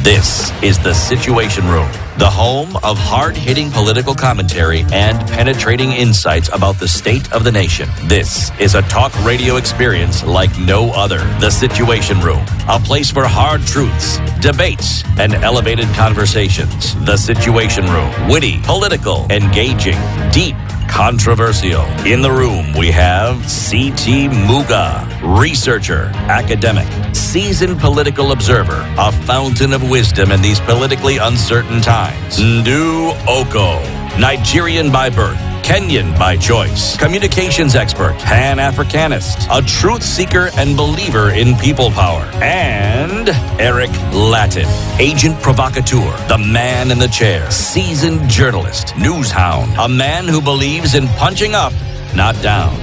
This is The Situation Room, the home of hard-hitting political commentary and penetrating insights about the state of the nation. This is a talk radio experience like no other. The Situation Room, a place for hard truths, debates, and elevated conversations. The Situation Room, witty, political, engaging, deep, controversial. In the room, we have C.T. Muga, researcher, academic, seasoned political observer, a fountain of wisdom in these politically uncertain times. Ndu Oko, Nigerian by birth, Kenyan by choice, communications expert, Pan-Africanist, a truth seeker and believer in people power, and Eric Latin, agent provocateur, the man in the chair, seasoned journalist, news hound, a man who believes in punching up, not down.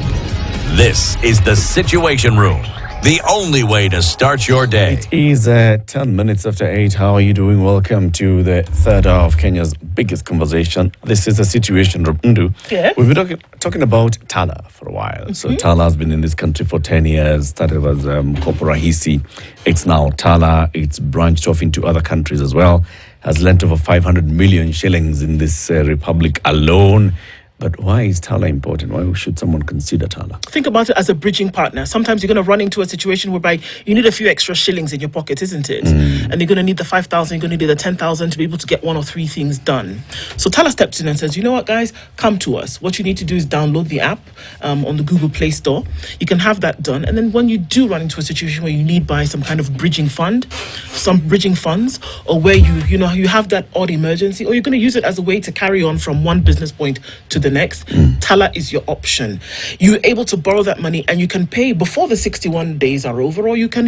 This is The Situation Room, the only way to start your day. It is 10 minutes after 8. How are you doing? Welcome to the third hour of Kenya's biggest conversation. This is The Situation Room. Ndu, Yeah. we've been talking about tala for a while. So tala has been in this country for 10 years. Started as Koporahisi. It's now tala. It's branched off into other countries as well. Has lent over 500 million shillings in this republic alone. But why is tala important? Why should someone consider tala? Think about it as a bridging partner. Sometimes you're going to run into a situation whereby you need a few extra shillings in your pocket, isn't it? And you're going to need the 5,000, you're going to need the 10,000 to be able to get one or three things done. So Tala steps in and says, you know what, guys, come to us. What you need to do is download the app on the Google Play Store. You can have that done. And then when you do run into a situation where you need buy some kind of bridging fund, some bridging funds, or where you have that odd emergency, or you're going to use it as a way to carry on from one business point to the next, Tala is your option. You're able to borrow that money and you can pay before the 61 days are over, or you can,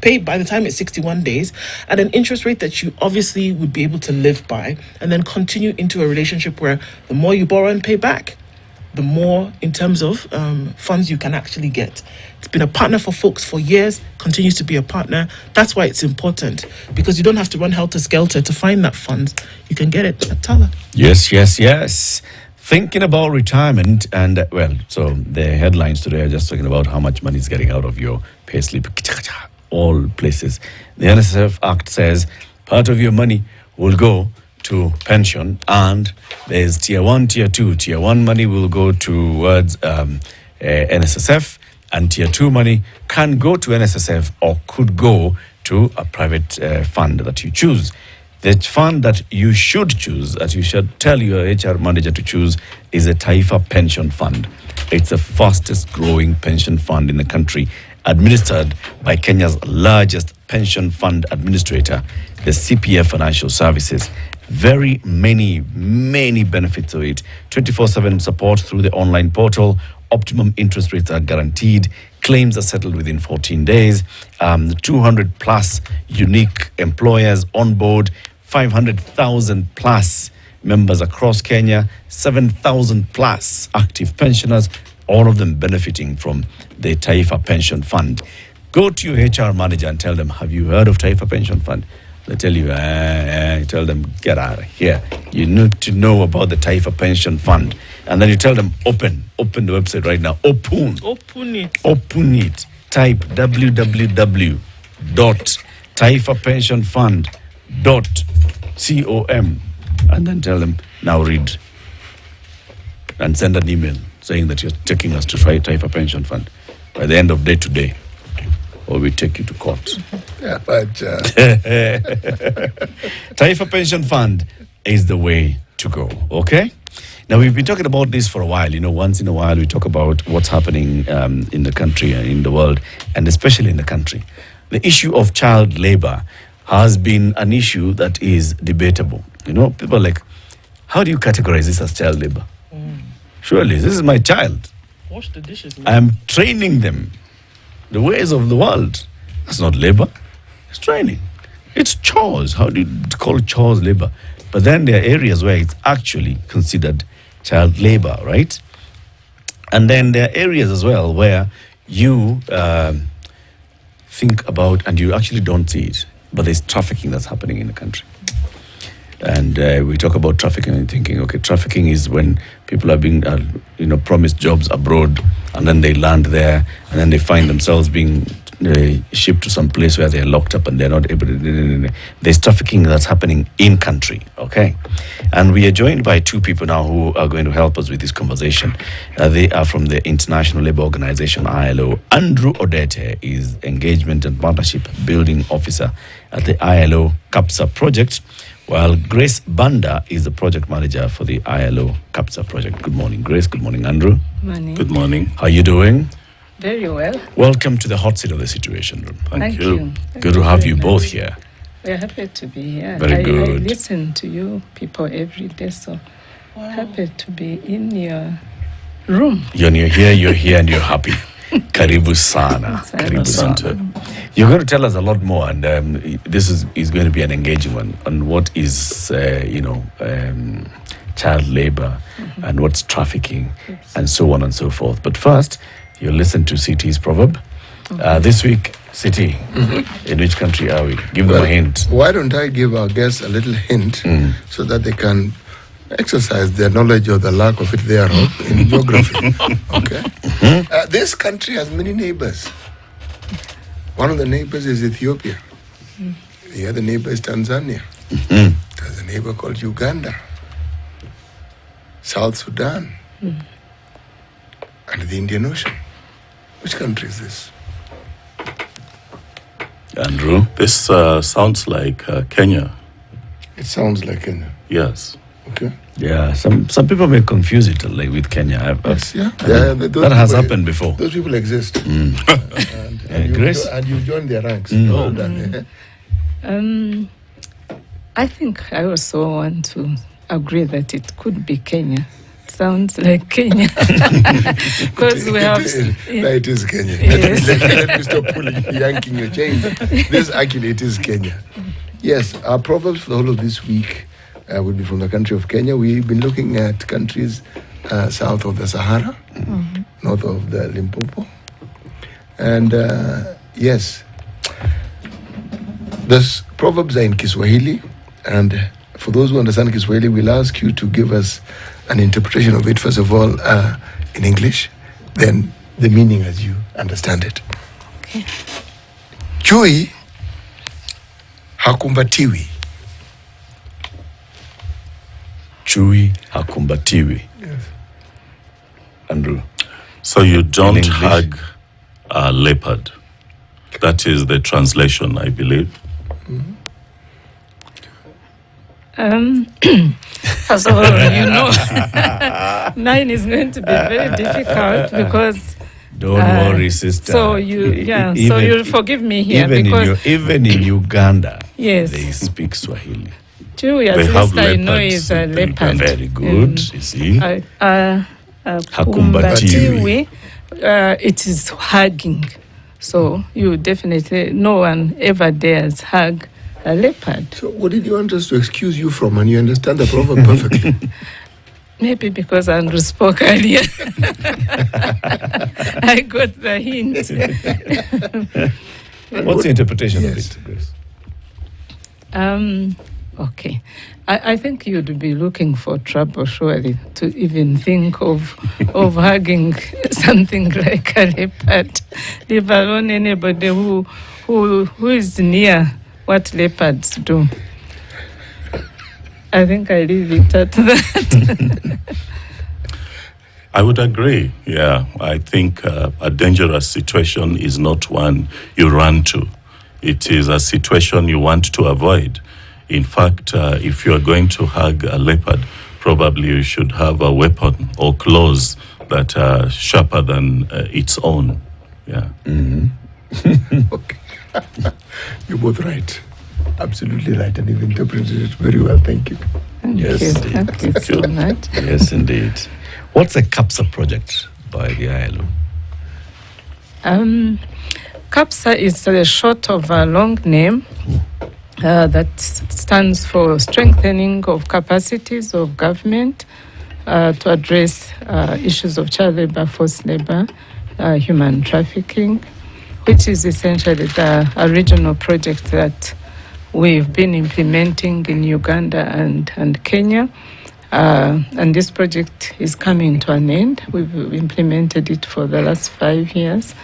pay by the time it's 61 days at an interest rate that you obviously would be able to live by, and then continue into a relationship where the more you borrow and pay back, the more in terms of funds you can actually get. It's been a partner for folks for years, continues to be a partner. That's why it's important, because you don't have to run helter-skelter to find that funds. You can get it at Tala. Yes. Thinking about retirement, and so the headlines today are just talking about how much money is getting out of your payslip. All places. The NSF Act says part of your money will go to pension, and there's tier 1, tier 2. Tier 1 money will go towards NSSF, and tier 2 money can go to NSSF or could go to a private fund that you choose. The fund that you should choose, that you should tell your HR manager to choose, is a Taifa Pension Fund. It's the fastest growing pension fund in the country, administered by Kenya's largest pension fund administrator, the CPF Financial Services. Very many benefits of it. 24/7 support through the online portal. Optimum interest rates are guaranteed. Claims are settled within 14 days. 200 plus unique employers on board. 500,000 plus members across Kenya, 7,000 plus active pensioners, all of them benefiting from the Taifa Pension Fund. Go to your HR manager and tell them, have you heard of Taifa Pension Fund? They tell you, you tell them, get out of here. You need to know about the Taifa Pension Fund. And then you tell them, open the website right now. Open it. Type www.taifapensionfund.com and then tell them, now read. And send an email saying that you're taking us to Taifa Pension Fund. By the end of day today, or we take you to court. Yeah, but Taifa Pension Fund is the way to go, okay? Now, we've been talking about this for a while. Once in a while, we talk about what's happening in the country and in the world, and especially in the country. The issue of child labor has been an issue that is debatable. People are like, how do you categorize this as child labor? Surely, this is my child. Wash the dishes. I'm training them the ways of the world. That's not labor. It's training. It's chores. How do you call chores labor? But then there are areas where it's actually considered child labor, right? And then there are areas as well where you think about and you actually don't see it, but there's trafficking that's happening in the country. And we talk about trafficking and thinking, okay, trafficking is when people are being, promised jobs abroad, and then they land there, and then they find themselves being shipped to some place where they're locked up and they're not able to. There's trafficking that's happening in country, okay? And we are joined by two people now who are going to help us with this conversation. They are from the International Labour Organization, ILO. Andrew Odete is Engagement and Partnership Building Officer at the ILO CAPSA project, while Grace Banda is the project manager for the ILO CAPSA project. Good morning, Grace. Good morning, Andrew. Morning. Good morning. How are you doing? Very well. Welcome to the hot seat of the Situation Room. Thank you. Good to have you both here. We're happy to be here. Very good. I listen to you people every day, so happy to be in your room. You're here, and you're happy. Karibu sana. Karibu sana. You're going to tell us a lot more, and this is going to be an engaging one on what is, child labor and what's trafficking and so on and so forth. But first, you listen to CT's proverb. This week, CT, in which country are we? Give them a hint. Why don't I give our guests a little hint so that they can exercise their knowledge or the lack of it thereof in geography. Okay. This country has many neighbors. One of the neighbors is Ethiopia. The other neighbor is Tanzania. There's a neighbor called Uganda, South Sudan, and the Indian Ocean. Which country is this? Andrew? This sounds like Kenya. It sounds like Kenya. Yes. Okay. Yeah, some people may confuse it like with Kenya. Yes, yeah. That has happened before. Those people exist. Grace? And you join their ranks. Well done. I think I also want to agree that it could be Kenya. Sounds like Kenya. Because we have... It is Kenya. Yes. Let me stop yanking your chain. It is Kenya. Yes, our proverbs for the whole of this week will be from the country of Kenya. We've been looking at countries south of the Sahara, north of the Limpopo. And yes, those proverbs are in Kiswahili. And for those who understand Kiswahili, we'll ask you to give us an interpretation of it, first of all, in English, then the meaning as you understand it. Okay. Chui hakumbatiwi. Chui hakumbatiwi. Yes. Andrew? So you don't hug a leopard. That is the translation, I believe. First of all, mine is going to be very difficult because... Don't worry, sister. So you'll forgive me here even in Uganda, yes, they speak Swahili. Chui, at least I know is a leopard. Very good, you see. Hakumbatiwi, it is hugging. So you definitely, no one ever dares hug a leopard. So what did you want us to excuse you from? And you understand the proverb perfectly. Maybe because Andrew spoke earlier. I got the hint. What's the interpretation of it, Grace? Okay. I think you'd be looking for trouble, surely, to even think of hugging something like a leopard, leave alone anybody who is near what leopards do. I think I leave it at that. I would agree, yeah. I think a dangerous situation is not one you run to. It is a situation you want to avoid. In fact, if you are going to hug a leopard, probably you should have a weapon or claws that are sharper than its own. Yeah. Okay. You're both right. Absolutely right. And you've interpreted it very well. Thank you. Thank you so much. Yes, indeed. What's a CAPSA project by the ILO? CAPSA is the short of a long name that stands for Strengthening of Capacities of Government to address issues of child labor, forced labor, human trafficking, which is essentially a regional project that we've been implementing in Uganda and Kenya. And this project is coming to an end. We've implemented it for the last 5 years.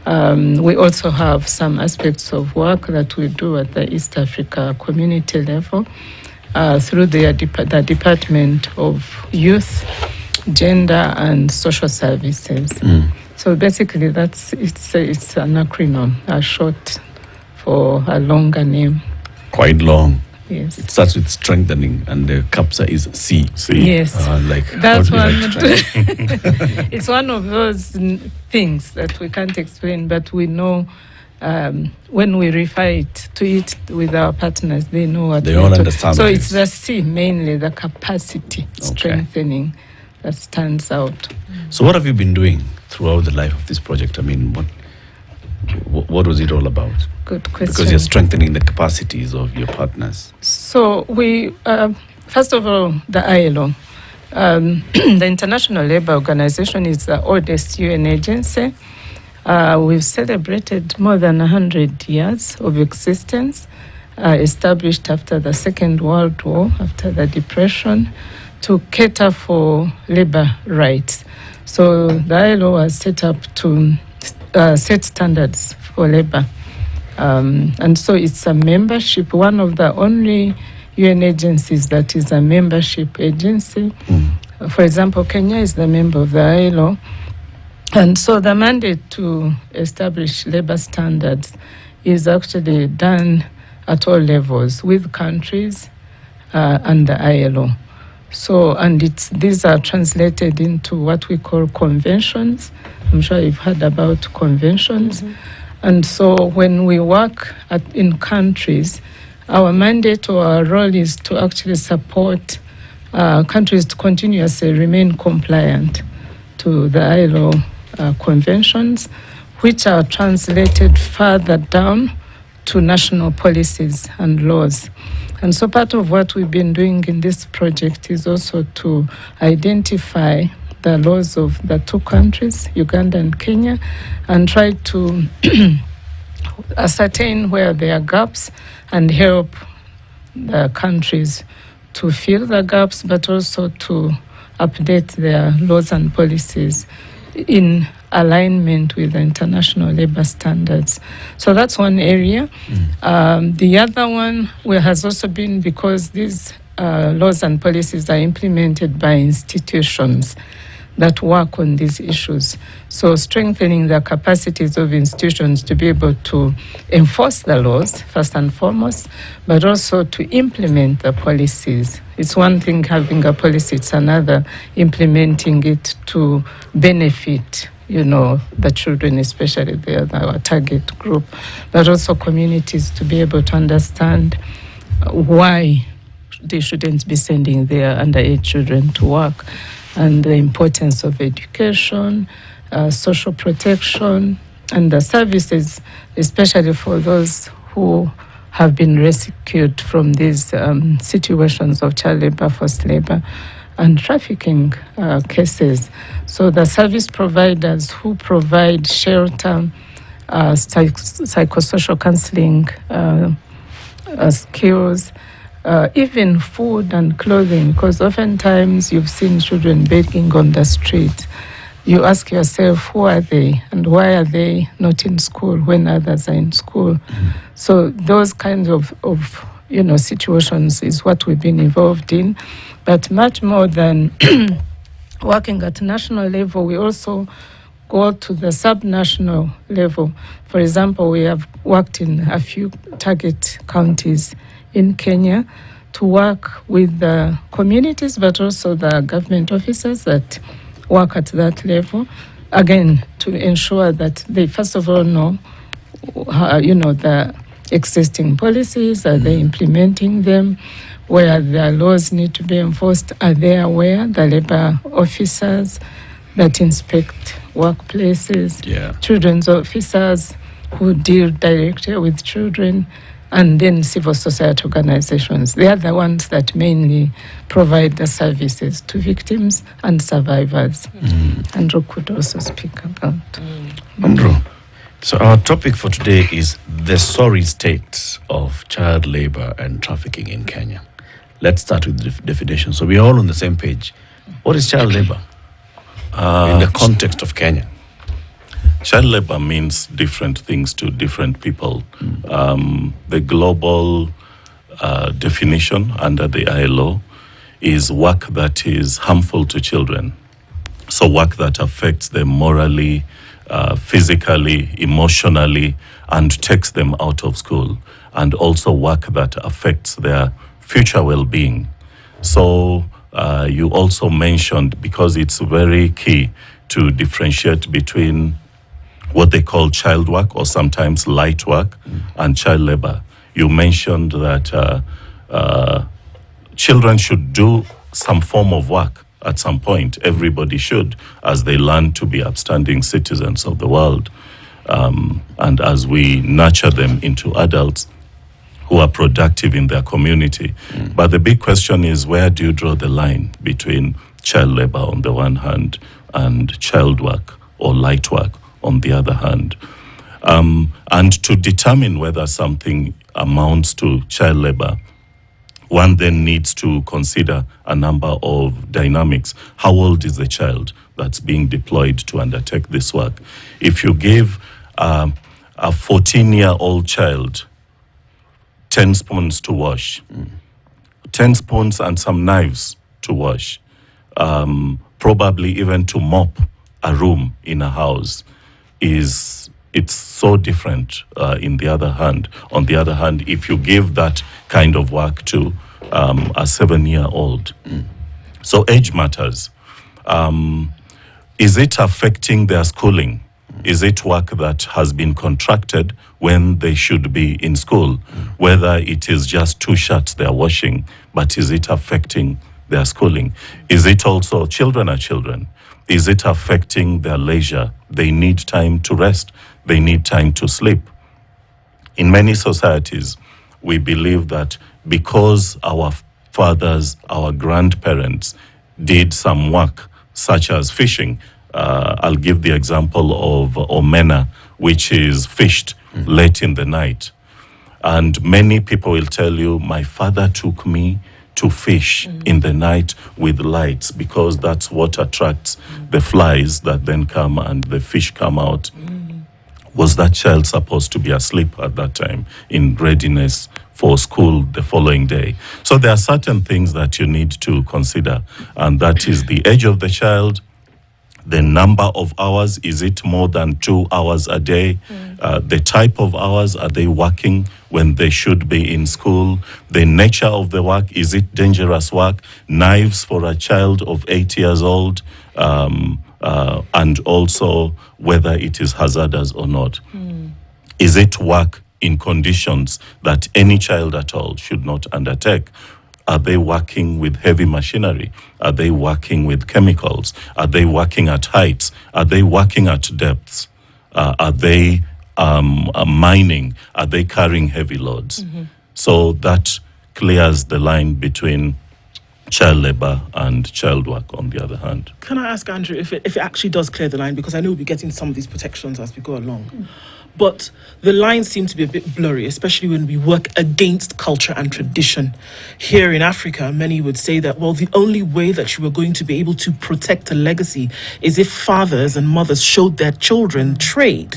We also have some aspects of work that we do at the East Africa community level through the Department of Youth, Gender and Social Services. So basically, it's an acronym, a short for a longer name. Quite long. Yes. It starts with strengthening, and the CAPSA is C. Yes. That's one. It's one of those things that we can't explain, but we know when we refer to it with our partners, they know what they all understand. So it's the C, mainly the capacity strengthening that stands out. So what have you been doing throughout the life of this project? I mean, what was it all about? Good question. Because you're strengthening the capacities of your partners. So we, first of all, the ILO. The International Labour Organization is the oldest UN agency. We've celebrated more than 100 years of existence, established after the Second World War, after the Depression, to cater for labour rights. So the ILO was set up to set standards for labour. And so it's a membership, one of the only UN agencies that is a membership agency. For example, Kenya is the member of the ILO. And so the mandate to establish labour standards is actually done at all levels with countries and the ILO. So, and these are translated into what we call conventions. I'm sure you've heard about conventions. And so when we work in countries, our mandate or our role is to actually support countries to continuously remain compliant to the ILO conventions, which are translated further down to national policies and laws. And so part of what we've been doing in this project is also to identify the laws of the two countries, Uganda and Kenya, and try to ascertain where there are gaps and help the countries to fill the gaps, but also to update their laws and policies in alignment with the international labour standards. So that's one area. The other one has also been because these laws and policies are implemented by institutions that work on these issues. So strengthening the capacities of institutions to be able to enforce the laws, first and foremost, but also to implement the policies. It's one thing having a policy, it's another implementing it to benefit, the children, especially our target group, but also communities to be able to understand why they shouldn't be sending their underage children to work, and the importance of education, social protection, and the services, especially for those who have been rescued from these situations of child labor, forced labor, and trafficking cases. So the service providers who provide shelter, psychosocial counseling skills, even food and clothing, because oftentimes you've seen children begging on the street. You ask yourself, who are they and why are they not in school when others are in school? So those kinds of situations is what we've been involved in. But much more than working at national level, we also go to the subnational level. For example, we have worked in a few target counties in Kenya to work with the communities, but also the government officers that work at that level, again, to ensure that they first of all know, the existing policies, are they implementing them, where the laws need to be enforced, are they aware, the labor officers that inspect workplaces, children's officers who deal directly with children, and then civil society organizations. They are the ones that mainly provide the services to victims and survivors. Andrew could also speak about. Andrew, so our topic for today is the sorry state of child labor and trafficking in Kenya. Let's start with the definition. So we're all on the same page. What is child labor in the context of Kenya? Child labor means different things to different people. The global definition under the ILO is work that is harmful to children. So work that affects them morally, physically, emotionally, and takes them out of school. And also work that affects their future well-being. So you also mentioned, because it's very key to differentiate between what they call child work or sometimes light work and child labor. You mentioned that children should do some form of work at some point. Everybody should, as they learn to be upstanding citizens of the world. And as we nurture them into adults who are productive in their community. But the big question is, where do you draw the line between child labor on the one hand and child work or light work on the other hand? And to determine whether something amounts to child labor, one then needs to consider a number of dynamics. How old is the child that's being deployed to undertake this work? If you give a 14-year-old child 10 spoons to wash, 10 spoons and some knives to wash, probably even to mop a room in a house, it's so different. On the other hand, if you give that kind of work to a 7-year-old, so age matters. Is it affecting their schooling? Is it work that has been contracted when they should be in school? Whether it is just 2 shirts they're washing, but is it affecting their schooling? Is it also, children are children, is it affecting their leisure? They need time to rest. They need time to sleep. In many societies, we believe that because our fathers, our grandparents did some work, such as fishing, I'll give the example of omena, which is fished late in the night. And many people will tell you, my father took me to fish in the night with lights, because that's what attracts the flies that then come and the fish come out. Was that child supposed to be asleep at that time in readiness for school the following day? So there are certain things that you need to consider, and that is the age of the child, the number of hours. Is it more than 2 hours a day? The type of hours, are they working when they should be in school? The nature of the work, is it dangerous work? Knives for a child of 8 years old, and also whether it is hazardous or not. Is it work in conditions that any child at all should not undertake? Are they working with heavy machinery? Are they working with chemicals? Are they working at heights? Are they working at depths? Are they mining? Are they carrying heavy loads? So that clears the line between child labor and child work on the other hand. Can I ask Andrew if it actually does clear the line? Because I know we'll be getting some of these protections as we go along. But the lines seem to be a bit blurry, especially when we work against culture and tradition. Here in Africa, many would say that, well, the only way that you were going to be able to protect a legacy is if fathers and mothers showed their children trade.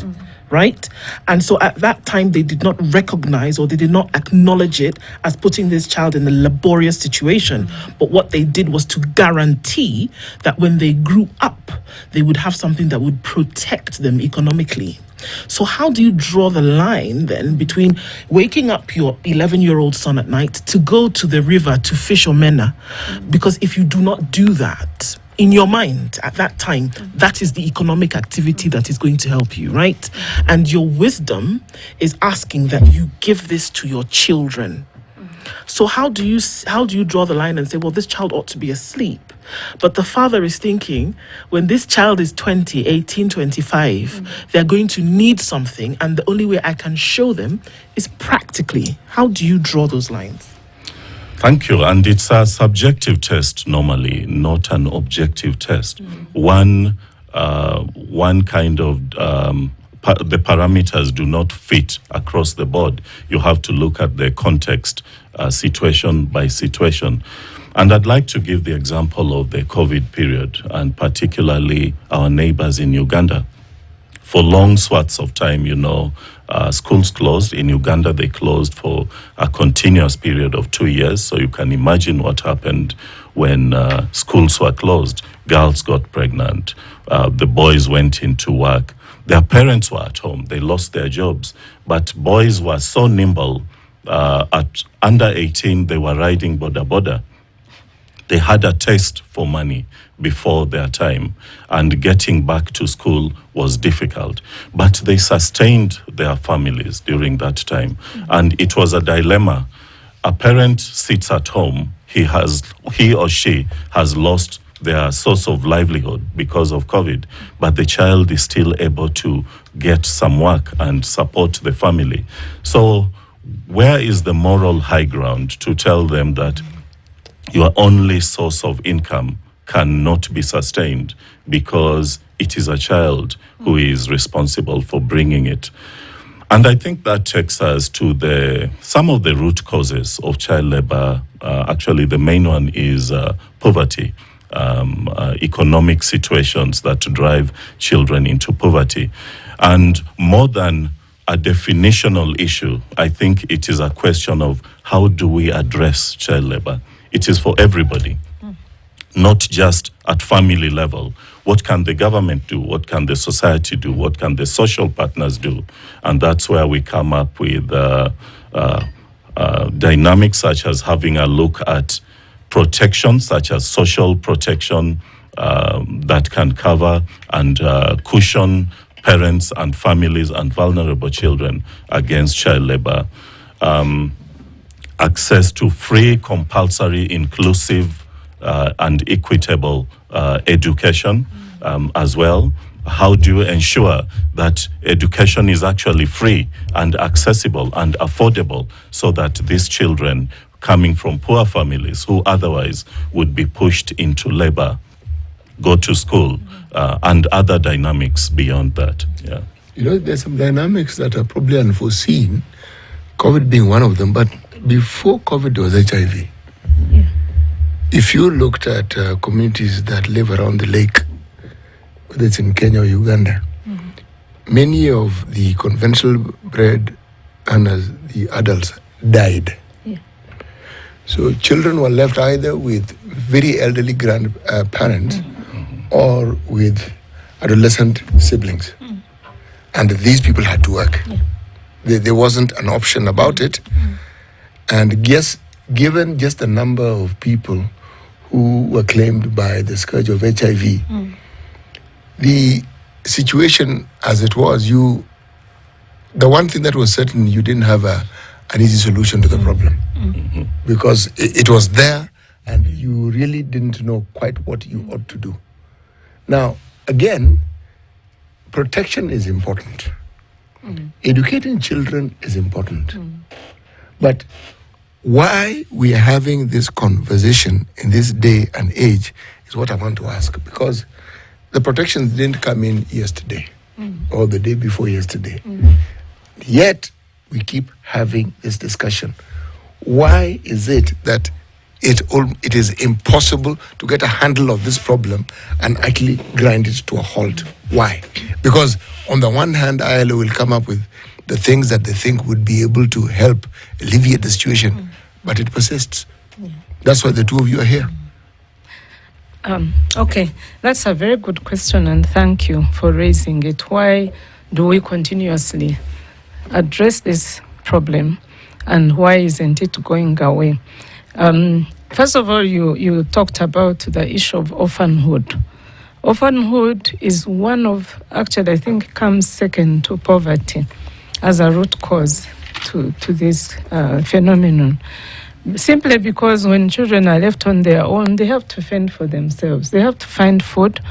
Right? And so at that time, they did not recognize, or they did not acknowledge it as putting this child in a laborious situation. But what they did was to guarantee that when they grew up, they would have something that would protect them economically. So how do you draw the line then between waking up your 11-year-old son at night to go to the river to fish omena? Because if you do not do that, in your mind at that time, that is the economic activity that is going to help you, right? And your wisdom is asking that you give this to your children. So how do you draw the line and say, well, this child ought to be asleep? But the father is thinking, when this child is 20, 18, 25, they're going to need something, and the only way I can show them is practically. How do you draw those lines? Thank you. And it's a subjective test normally, not an objective test. One kind of the parameters do not fit across the board. You have to look at the context, situation by situation. And I'd like to give the example of the COVID period, and particularly our neighbors in Uganda. for long swaths of time, schools closed. In Uganda, they closed for a continuous period of 2 years. So you can imagine what happened when schools were closed. Girls got pregnant. The boys went into work. Their parents were at home. They lost their jobs. But boys were so nimble. At under 18, they were riding boda boda. They had a taste for money before their time, and getting back to school was difficult. But they sustained their families during that time, and it was a dilemma. A parent sits at home, he or she has lost their source of livelihood because of COVID, but the child is still able to get some work and support the family. So where is the moral high ground to tell them that your only source of income cannot be sustained because it is a child who is responsible for bringing it? And I think that takes us to some of the root causes of child labor. Actually, the main one is poverty, economic situations that drive children into poverty. And more than a definitional issue, I think it is a question of how do we address child labor? It is for everybody, not just at family level. What can the government do? What can the society do? What can the social partners do? And that's where we come up with dynamics such as having a look at protection, such as social protection that can cover and cushion parents and families and vulnerable children against child labor. Access to free, compulsory, inclusive, and equitable education as well. How do you ensure that education is actually free and accessible and affordable so that these children coming from poor families who otherwise would be pushed into labor go to school, and other dynamics beyond that? Yeah. There's some dynamics that are probably unforeseen, COVID being one of them, but before COVID there was HIV. Yeah. If you looked at communities that live around the lake, whether it's in Kenya or Uganda, many of the conventional bred earners, the adults, died. Yeah. So children were left either with very elderly grandparents or with adolescent siblings. And these people had to work. Yeah. There wasn't an option about it. And given just the number of people who were claimed by the scourge of HIV, the situation as it was, the one thing that was certain, you didn't have an easy solution to the problem. Because it was there and you really didn't know quite what you ought to do. Now, again, protection is important. Educating children is important. But why we are having this conversation in this day and age is what I want to ask. Because the protections didn't come in yesterday or the day before yesterday. Yet, we keep having this discussion. Why is it that it is impossible to get a handle of this problem and actually grind it to a halt? Why? Because on the one hand, ILO will come up with the things that they think would be able to help alleviate the situation, but it persists. That's why the two of you are here. Okay, that's a very good question, and thank you for raising it. Why do we continuously address this problem, and why isn't it going away? First of all, you talked about the issue of orphanhood. Orphanhood is one of, actually, I think, comes second to poverty as a root cause to this phenomenon. Simply because when children are left on their own, they have to fend for themselves. They have to find food.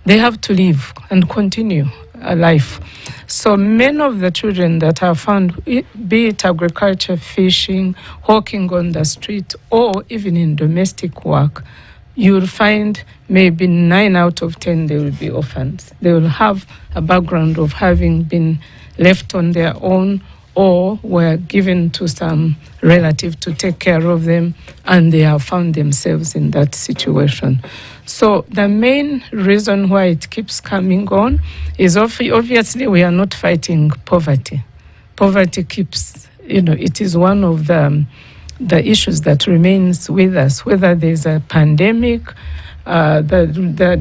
They have to live and continue a life. So many of the children that are found, be it agriculture, fishing, hawking on the street, or even in domestic work, you'll find maybe 9 out of 10, they will be orphans. They will have a background of having been left on their own or were given to some relative to take care of them, and they have found themselves in that situation. So the main reason why it keeps coming on is obviously we are not fighting poverty. Poverty keeps, it is one of the issues that remains with us, whether there's a pandemic, the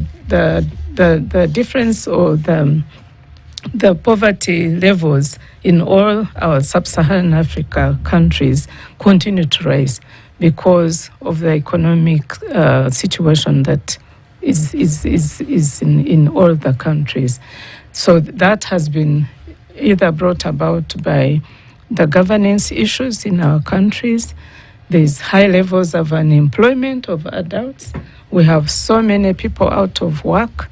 difference or the poverty levels in all our sub-Saharan Africa countries continue to rise because of the economic situation that is in all the countries. So that has been either brought about by the governance issues in our countries. There's high levels of unemployment of adults. We have so many people out of work,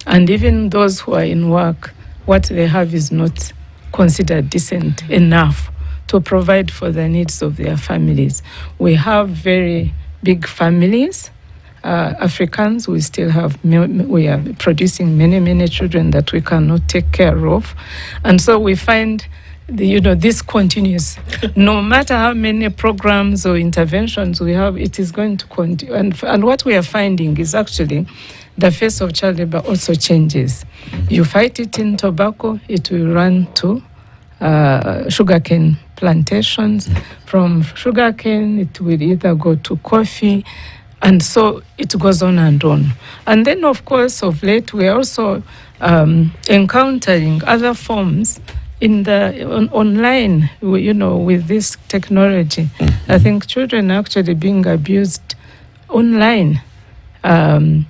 and even those who are in work, what they have is not considered decent enough to provide for the needs of their families. We have very big families. Africans, we are producing many children that we cannot take care of. And so we find, this continues. No matter how many programs or interventions we have, it is going to continue. And what we are finding is actually the face of child labor also changes. You fight it in tobacco, it will run to sugarcane plantations. From sugarcane, it will either go to coffee, and so it goes on and on. And then, of course, of late, we are also encountering other forms in the online, with this technology. I think children are actually being abused online. And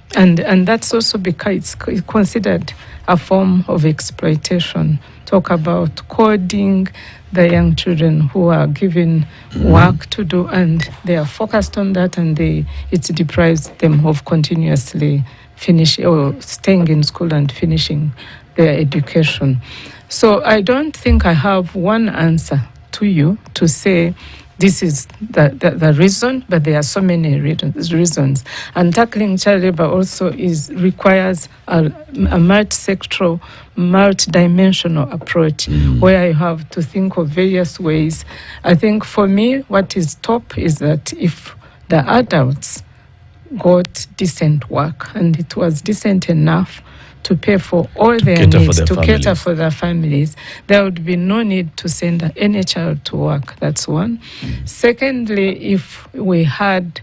that's also because it's considered a form of exploitation. Talk about coding, the young children who are given work to do, and they are focused on that, and it deprives them of continuously finishing or staying in school and finishing their education. So I don't think I have one answer to you to say this is the reason, but there are so many reasons. And tackling child labor also requires a multi-sectoral, multi-dimensional approach where you have to think of various ways. I think for me, what is top is that if the adults got decent work and it was decent enough to pay for all their needs, to cater for their families, there would be no need to send any child to work. That's one. Secondly, if we had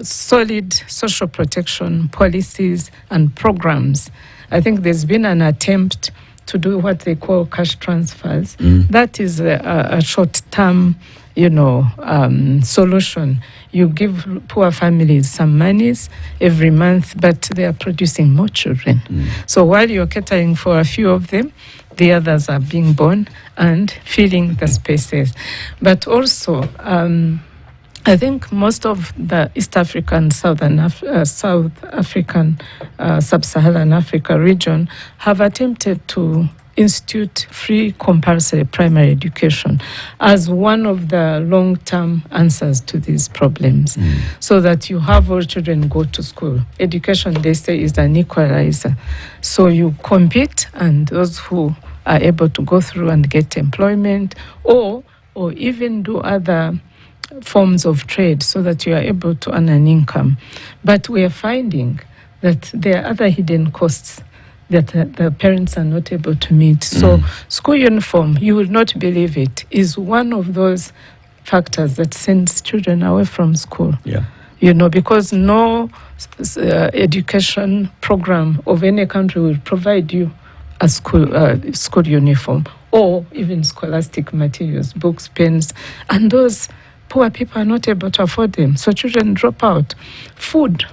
solid social protection policies and programs, I think there's been an attempt to do what they call cash transfers. That is a short-term, solution. You give poor families some monies every month, but they are producing more children. So while you're catering for a few of them, the others are being born and filling the spaces. But also, I think most of the East African, South African, Sub-Saharan Africa region have attempted to institute free compulsory primary education as one of the long-term answers to these problems, so that you have all children go to school. Education, they say, is an equalizer. So you compete, and those who are able to go through and get employment or even do other forms of trade so that you are able to earn an income. But we are finding that there are other hidden costs that the parents are not able to meet. So school uniform, you will not believe it, is one of those factors that sends children away from school. Yeah. Because no education program of any country will provide you a school uniform or even scholastic materials, books, pens, and those poor people are not able to afford them. So children drop out. Food.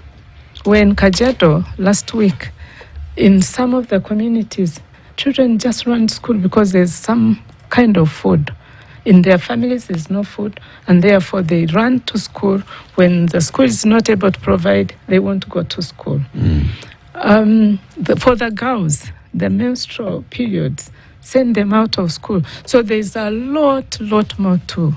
We're in Kajiado last week. In some of the communities, children just run school because there's some kind of food. In their families, there's no food, and therefore they run to school. When the school is not able to provide, they won't go to school. For the girls, the menstrual periods send them out of school. So there's a lot more to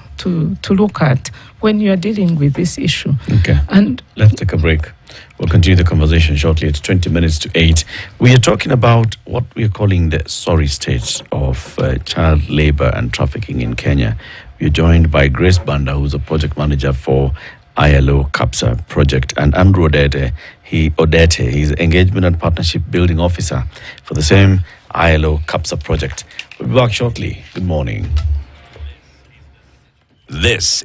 look at when you're dealing with this issue. Okay. And let's take a break. We'll continue the conversation shortly. It's 20 minutes to 8. We are talking about what we are calling the sorry state of child labor and trafficking in Kenya. We're joined by Grace Banda, who's a project manager for ILO CAPSA project. And Andrew Odete, he's Engagement and Partnership Building Officer for the same ILO CAPSA project. We'll be back shortly. Good morning. This